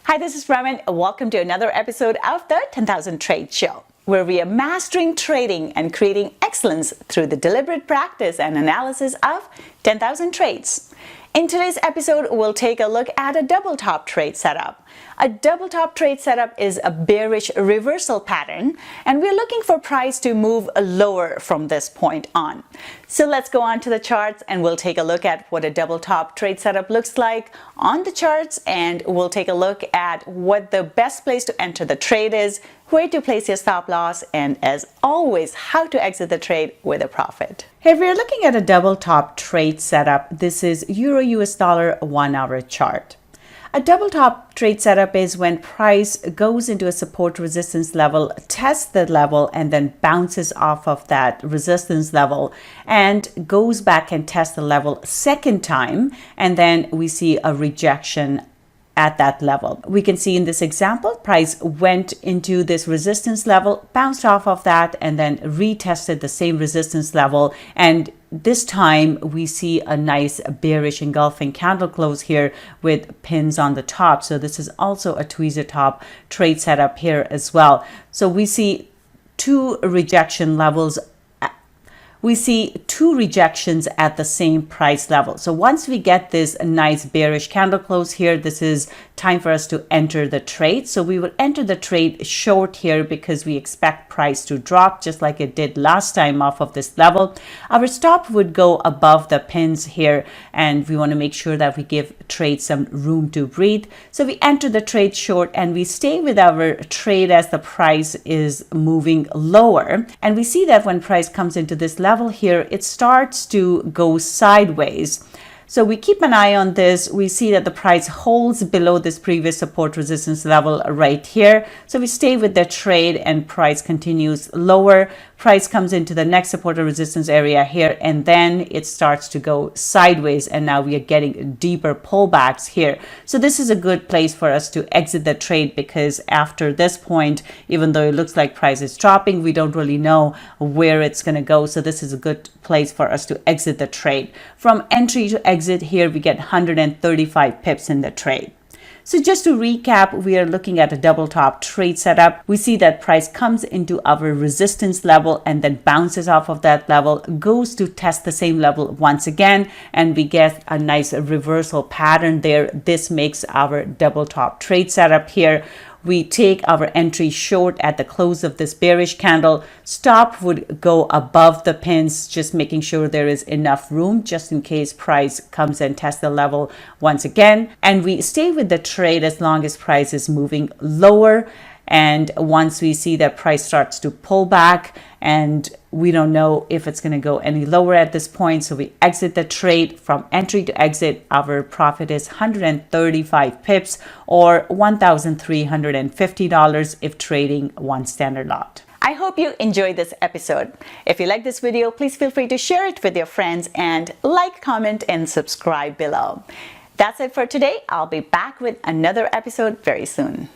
Hi, this is Raman. Welcome to another episode of the 10,000 Trade Show, where we are mastering trading and creating excellence through the deliberate practice and analysis of 10,000 trades. In today's episode, we'll take a look at a double top trade setup. A double top trade setup is a bearish reversal pattern, and we're looking for price to move lower from this point on. So let's go on to the charts and we'll take a look at what a double top trade setup looks like on the charts, and we'll take a look at what the best place to enter the trade is, where to place your stop loss, and as always, how to exit the trade with a profit. If we're looking at a double top trade setup, this is Euro US dollar 1 hour chart. A double top trade setup is when price goes into a support resistance level, tests the level, and then bounces off of that resistance level and goes back and tests the level second time, and then we see a rejection at that level. We can see in this example, price went into this resistance level, bounced off of that, and then retested the same resistance level. And this time we see a nice bearish engulfing candle close here with pins on the top. So this is also a tweezer top trade setup here as well. So we see two rejection levels. We see two rejections at the same price level. So once we get this nice bearish candle close here, this is time for us to enter the trade. So we will enter the trade short here because we expect price to drop just like it did last time off of this level. Our stop would go above the pins here, and we want to make sure that we give trade some room to breathe. So we enter the trade short and we stay with our trade as the price is moving lower. And we see that when price comes into this level here, it starts to go sideways. So we keep an eye on this. We see that the price holds below this previous support resistance level right here. So we stay with the trade and price continues lower. Price comes into the next support or resistance area here, and then it starts to go sideways, and now we are getting deeper pullbacks here. So this is a good place for us to exit the trade, because after this point, even though it looks like price is dropping, we don't really know where it's going to go. So this is a good place for us to exit the trade. From entry to exit here, we get 135 pips in the trade. So just to recap, we are looking at a double top trade setup. We see that price comes into our resistance level and then bounces off of that level, goes to test the same level once again, and we get a nice reversal pattern there. This makes our double top trade setup here. We take our entry short at the close of this bearish candle. Stop would go above the pins, just making sure there is enough room just in case price comes and tests the level once again. And we stay with the trade as long as price is moving lower. And once we see that price starts to pull back, and we don't know if it's going to go any lower at this point, so we exit the trade. From entry to exit, our profit is 135 pips or $1,350 if trading one standard lot. I hope you enjoyed this episode. If you like this video, please feel free to share it with your friends and like, comment, and subscribe below. That's it for today. I'll be back with another episode very soon.